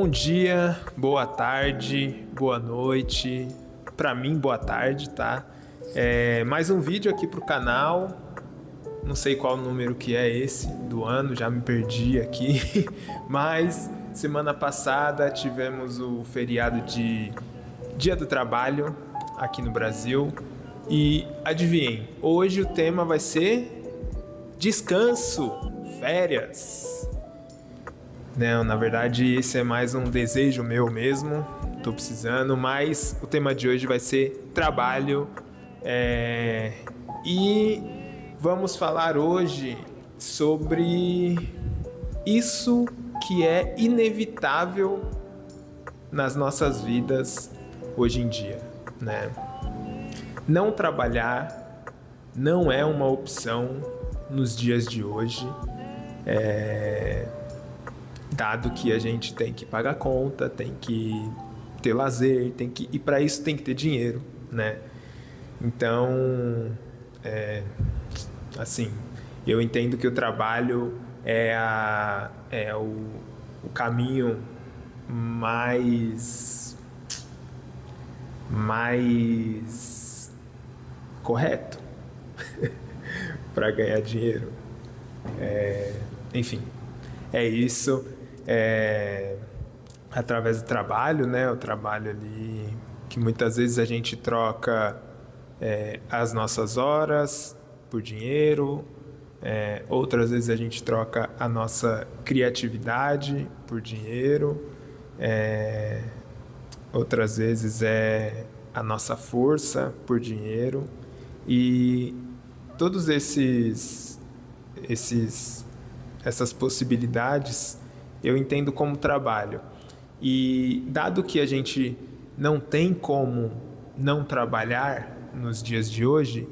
Bom dia, boa tarde, boa noite. Pra mim, boa tarde, tá? Mais um vídeo aqui pro canal. Não sei qual número que é esse do ano, já me perdi aqui. Mas semana passada tivemos o feriado de Dia do Trabalho aqui no Brasil. E adivinhem, hoje o tema vai ser descanso, férias. Não, na verdade esse é mais um desejo meu mesmo, tô precisando, mas o tema de hoje vai ser trabalho. E vamos falar hoje sobre isso que é inevitável nas nossas vidas hoje em dia, né? Não trabalhar não é uma opção nos dias de hoje, dado que a gente tem que pagar conta, tem que ter lazer, e para isso tem que ter dinheiro, né? Então, assim, eu entendo que o trabalho é o caminho mais correto para ganhar dinheiro. Enfim, é isso. Através do trabalho, né? O trabalho ali que muitas vezes a gente troca as nossas horas por dinheiro, outras vezes a gente troca a nossa criatividade por dinheiro, outras vezes é a nossa força por dinheiro, e todos essas possibilidades eu entendo como trabalho. E dado que a gente não tem como não trabalhar nos dias de hoje,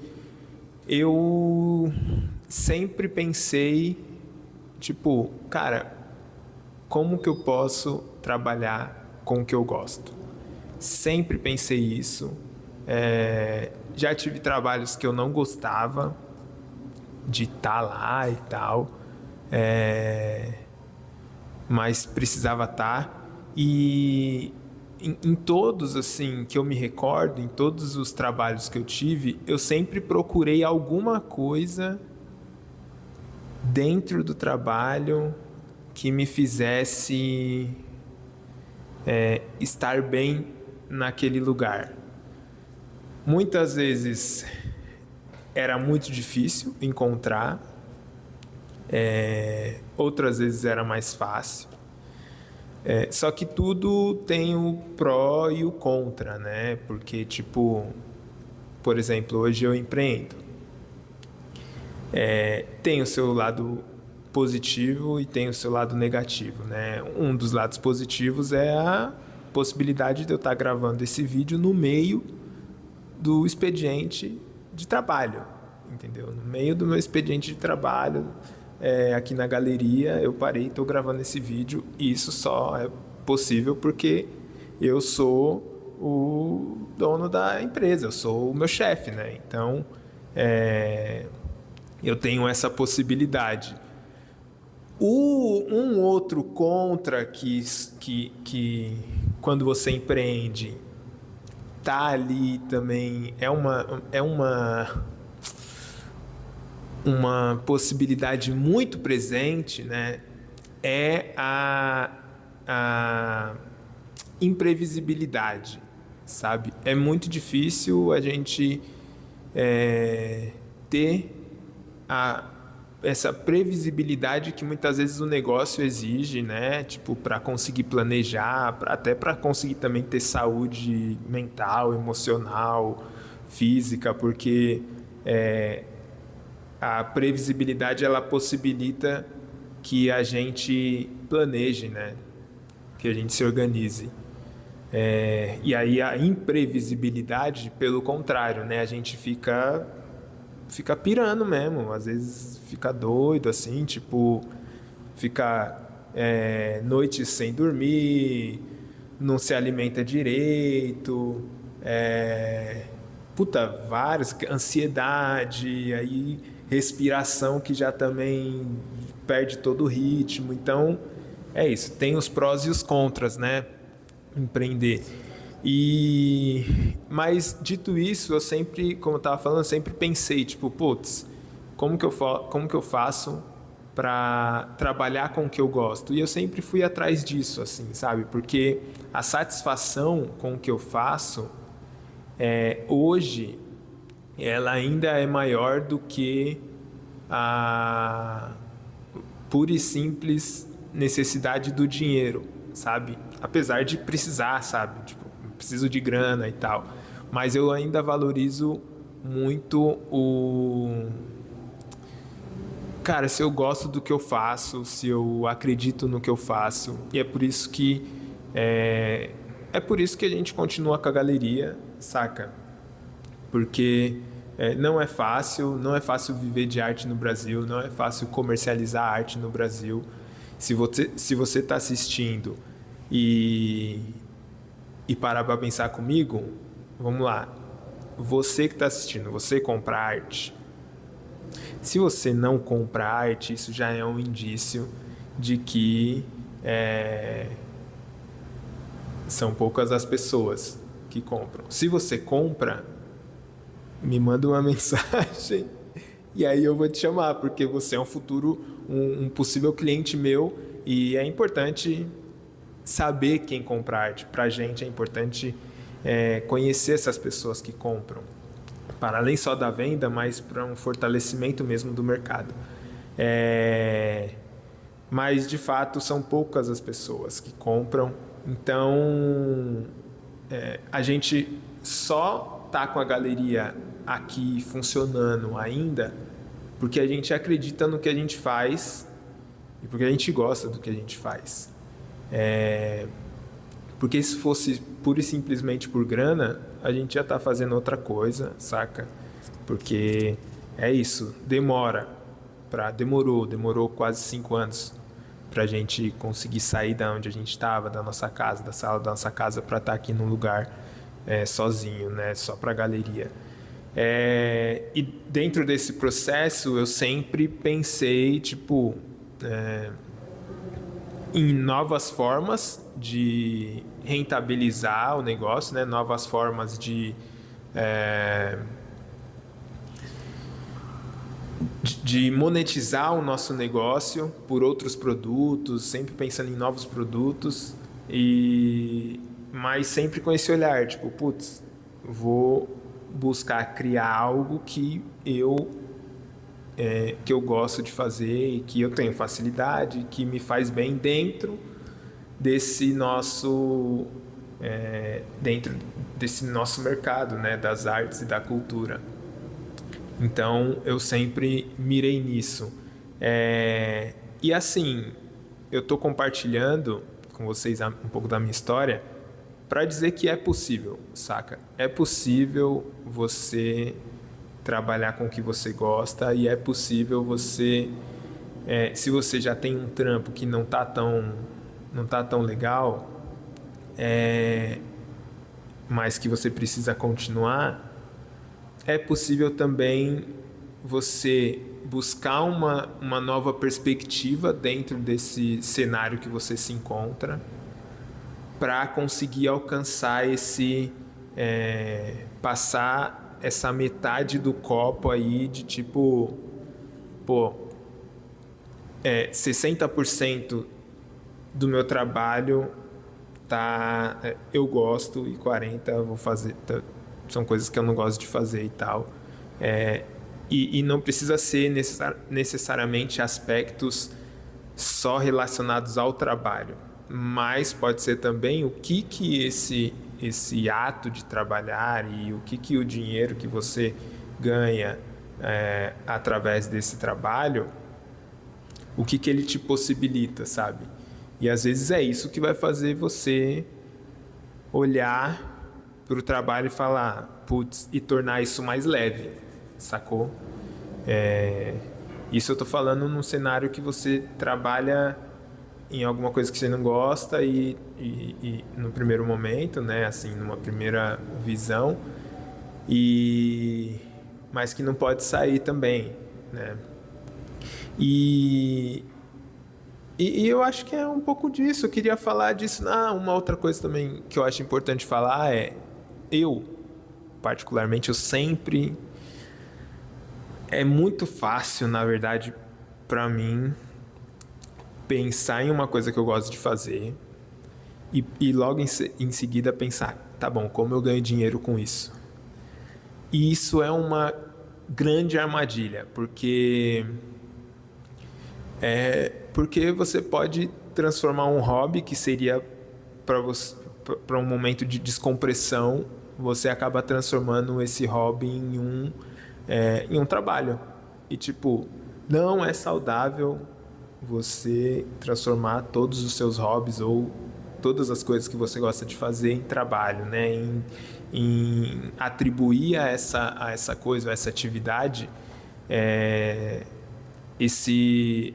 eu sempre pensei, tipo, cara, como que eu posso trabalhar com o que eu gosto? Sempre pensei isso. Já tive trabalhos que eu não gostava de estar lá e tal, mas precisava estar. E em todos, assim, que eu me recordo, em todos os trabalhos que eu tive, eu sempre procurei alguma coisa dentro do trabalho que me fizesse estar bem naquele lugar. Muitas vezes era muito difícil encontrar, outras vezes era mais fácil. Só que tudo tem o pró e o contra, né? Porque, tipo, por exemplo, hoje eu empreendo. Tem o seu lado positivo e tem o seu lado negativo, né? Um dos lados positivos é a possibilidade de eu estar gravando esse vídeo no meio do expediente de trabalho, entendeu? No meio do meu expediente de trabalho, aqui na galeria, eu parei e estou gravando esse vídeo, e isso só é possível porque eu sou o dono da empresa, eu sou o meu chefe, né? Então, eu tenho essa possibilidade. Um outro contra que quando você empreende tá ali também é uma possibilidade muito presente, né? É a imprevisibilidade, sabe? É muito difícil a gente ter essa previsibilidade que muitas vezes o negócio exige, né? Tipo, para conseguir planejar, até para conseguir também ter saúde mental, emocional, física, porque a previsibilidade ela possibilita que a gente planeje, né? Que a gente se organize. E aí a imprevisibilidade, pelo contrário, né? A gente fica pirando mesmo, às vezes fica doido, assim, tipo, fica noites sem dormir, não se alimenta direito, vários, ansiedade, aí respiração que já também perde todo o ritmo. Então, é isso, tem os prós e os contras, né? Empreender. Mas dito isso, eu sempre, como eu tava falando, eu sempre pensei, tipo, putz, como que eu faço para trabalhar com o que eu gosto? E eu sempre fui atrás disso, assim, sabe? Porque a satisfação com o que eu faço, hoje, ela ainda é maior do que a pura e simples necessidade do dinheiro, sabe? Apesar de precisar, sabe? Tipo, preciso de grana e tal. Mas eu ainda valorizo muito o... Cara, se eu gosto do que eu faço, se eu acredito no que eu faço. E é por isso que... É por isso que a gente continua com a galeria, saca? Porque não é fácil viver de arte no Brasil, não é fácil comercializar arte no Brasil. Se você está assistindo e, e parar para pensar comigo, vamos lá. Você que está assistindo, você compra arte. Se você não compra arte, isso já é um indício de que são poucas as pessoas que compram. Se você compra, me manda uma mensagem e aí eu vou te chamar, porque você é um possível cliente meu e é importante saber quem compra arte. Pra gente é importante conhecer essas pessoas que compram, para além só da venda, mas para um fortalecimento mesmo do mercado. Mas de fato são poucas as pessoas que compram, então a gente só tá com a galeria aqui funcionando ainda porque a gente acredita no que a gente faz e porque a gente gosta do que a gente faz. Porque se fosse pura e simplesmente por grana, a gente já tá fazendo outra coisa, saca? Porque é isso, demorou quase 5 anos pra gente conseguir sair da onde a gente estava, da nossa casa, da sala da nossa casa, para estar aqui num lugar sozinho, né? Só pra galeria. E dentro desse processo eu sempre pensei, tipo, em novas formas de rentabilizar o negócio, né? Novas formas de monetizar o nosso negócio por outros produtos, sempre pensando em novos produtos, mas sempre com esse olhar, tipo, putz, vou buscar criar algo que eu gosto de fazer e que eu tenho facilidade, que me faz bem desse nosso dentro desse nosso mercado, né, das artes e da cultura. Então eu sempre mirei nisso. E assim, eu estou compartilhando com vocês um pouco da minha história para dizer que é possível, saca? É possível você trabalhar com o que você gosta e é possível você, se você já tem um trampo que não tá tão legal, mas que você precisa continuar, é possível também você buscar uma nova perspectiva dentro desse cenário que você se encontra para conseguir alcançar passar essa metade do copo aí de tipo, pô, 60% do meu trabalho eu gosto e 40% eu vou fazer, são coisas que eu não gosto de fazer e tal. E não precisa ser necessariamente aspectos só relacionados ao trabalho, mas pode ser também o que esse ato de trabalhar e o que o dinheiro que você ganha através desse trabalho, o que ele te possibilita, sabe? E às vezes é isso que vai fazer você olhar para o trabalho e falar, putz, e tornar isso mais leve, sacou? Isso eu tô falando num cenário que você trabalha em alguma coisa que você não gosta e no primeiro momento, né, assim, numa primeira visão, mas que não pode sair também, né? E E eu acho que é um pouco disso. Eu queria falar disso. Uma outra coisa também que eu acho importante falar é eu, particularmente, eu sempre é muito fácil, na verdade, para mim pensar em uma coisa que eu gosto de fazer e logo em seguida pensar, tá bom, como eu ganho dinheiro com isso? E isso é uma grande armadilha, porque você pode transformar um hobby que seria para você para um momento de descompressão, você acaba transformando esse hobby em um trabalho. E tipo, não é saudável você transformar todos os seus hobbies ou todas as coisas que você gosta de fazer em trabalho, né? Em atribuir a essa coisa, a essa atividade, é,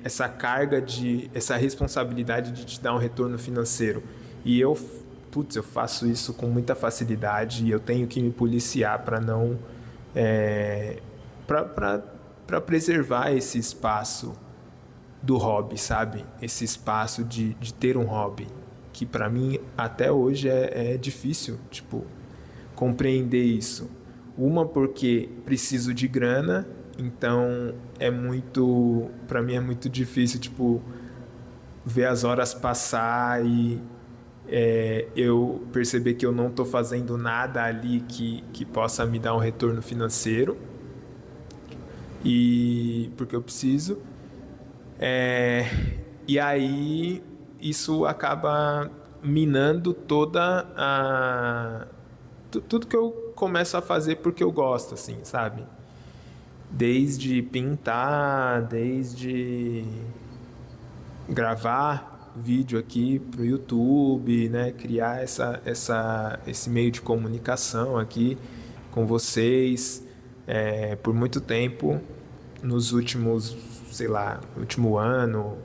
essa carga essa responsabilidade de te dar um retorno financeiro. E eu faço isso com muita facilidade e eu tenho que me policiar para não, para preservar esse espaço do hobby, sabe? Esse espaço de ter um hobby, que para mim até hoje é difícil, tipo, compreender isso. Uma porque preciso de grana, então para mim é muito difícil, tipo, ver as horas passar e eu perceber que eu não estou fazendo nada ali que possa me dar um retorno financeiro, e porque eu preciso. E aí isso acaba minando tudo que eu começo a fazer porque eu gosto, assim, sabe? Desde pintar, desde gravar vídeo aqui pro YouTube, né? Criar esse meio de comunicação aqui com vocês por muito tempo, nos últimos, sei lá, último ano,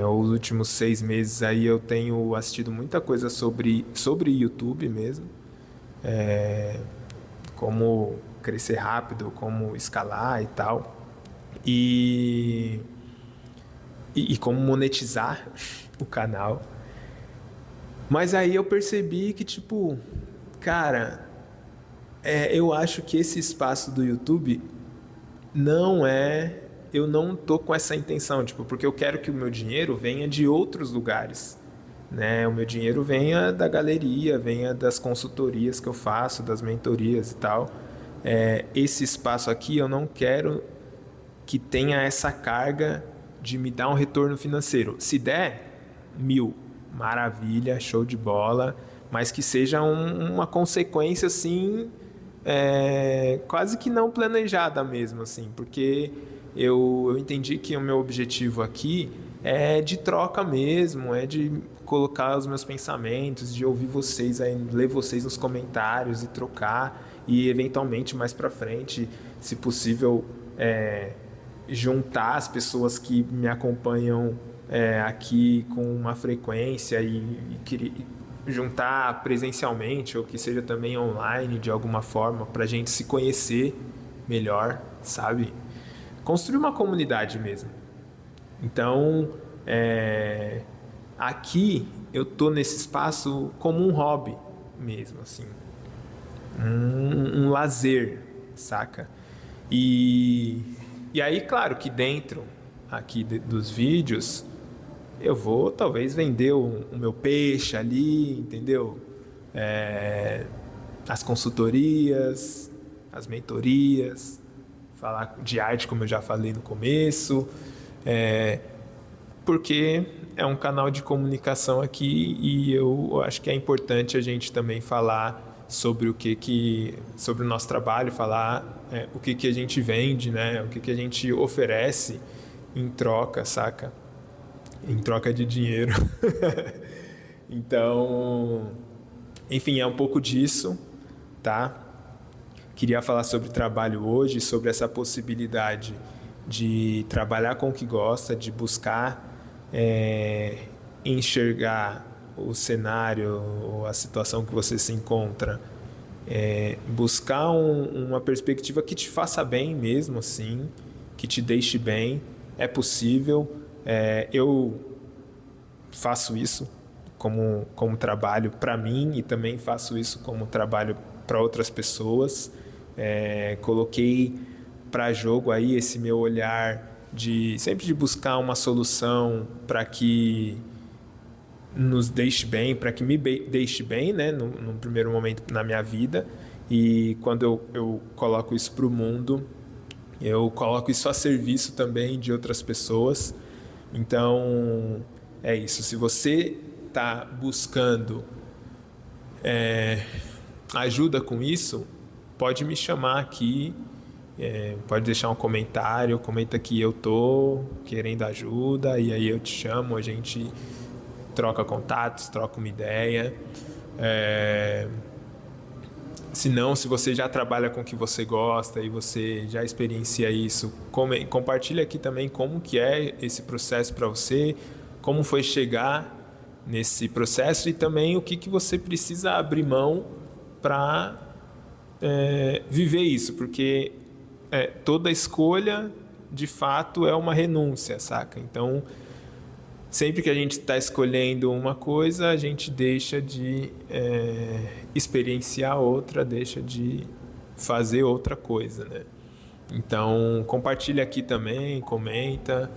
ou os últimos 6 meses aí eu tenho assistido muita coisa sobre YouTube mesmo, como crescer rápido, como escalar e tal, e, e como monetizar o canal. Mas aí eu percebi que, tipo, cara, eu acho que esse espaço do YouTube não é. Eu não tô com essa intenção, tipo, porque eu quero que o meu dinheiro venha de outros lugares, né? O meu dinheiro venha da galeria, venha das consultorias que eu faço, das mentorias e tal. Esse espaço aqui eu não quero que tenha essa carga de me dar um retorno financeiro. Se der, 1000, maravilha, show de bola, mas que seja uma consequência assim, quase que não planejada mesmo, assim, porque eu entendi que o meu objetivo aqui é de troca mesmo, é de colocar os meus pensamentos, de ouvir vocês, aí, ler vocês nos comentários e trocar, e eventualmente mais pra frente, se possível, juntar as pessoas que me acompanham aqui com uma frequência e juntar presencialmente ou que seja também online de alguma forma para a gente se conhecer melhor, sabe? Construir uma comunidade mesmo. Então, aqui eu tô nesse espaço como um hobby mesmo, assim, um lazer, saca? E aí, claro que dentro aqui dos vídeos eu vou talvez vender o meu peixe ali, entendeu? As consultorias, as mentorias, falar de arte como eu já falei no começo, porque é um canal de comunicação aqui e eu acho que é importante a gente também falar sobre sobre o nosso trabalho, falar o que a gente vende, né? O que a gente oferece em troca, saca? Em troca de dinheiro. Então, enfim, é um pouco disso, tá? Queria falar sobre trabalho hoje, sobre essa possibilidade de trabalhar com o que gosta, de buscar enxergar o cenário ou a situação que você se encontra, buscar uma perspectiva que te faça bem mesmo, assim, que te deixe bem. É possível. Eu faço isso como trabalho para mim e também faço isso como trabalho para outras pessoas. Coloquei para jogo aí esse meu olhar sempre de buscar uma solução para que nos deixe bem, para que me deixe bem, né, num primeiro momento na minha vida. E quando eu coloco isso para o mundo, eu coloco isso a serviço também de outras pessoas. Então, é isso. Se você está buscando ajuda com isso, pode me chamar aqui, pode deixar um comentário, comenta que eu tô querendo ajuda, e aí eu te chamo, a gente troca contatos, troca uma ideia. Se não, se você já trabalha com o que você gosta e você já experiencia isso, compartilha aqui também como que é esse processo para você, como foi chegar nesse processo e também o que você precisa abrir mão para viver isso, porque toda escolha de fato é uma renúncia, saca? Então, sempre que a gente está escolhendo uma coisa, a gente deixa de experienciar outra, deixa de fazer outra coisa, né? Então, compartilha aqui também, comenta,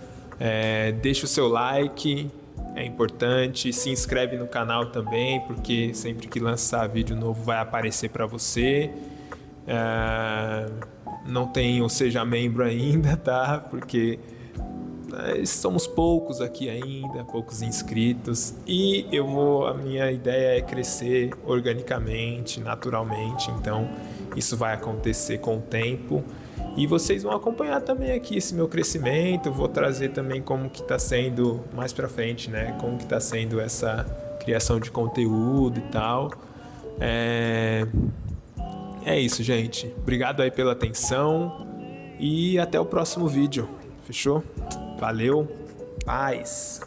deixa o seu like, é importante, se inscreve no canal também, porque sempre que lançar vídeo novo vai aparecer para você. Não tem o Seja Membro ainda, tá? Porque somos poucos aqui ainda, poucos inscritos, e a minha ideia é crescer organicamente, naturalmente, então isso vai acontecer com o tempo, e vocês vão acompanhar também aqui esse meu crescimento. Vou trazer também como que está sendo mais pra frente, né, como que está sendo essa criação de conteúdo e tal. É isso, gente, obrigado aí pela atenção e até o próximo vídeo, fechou? Valeu, paz!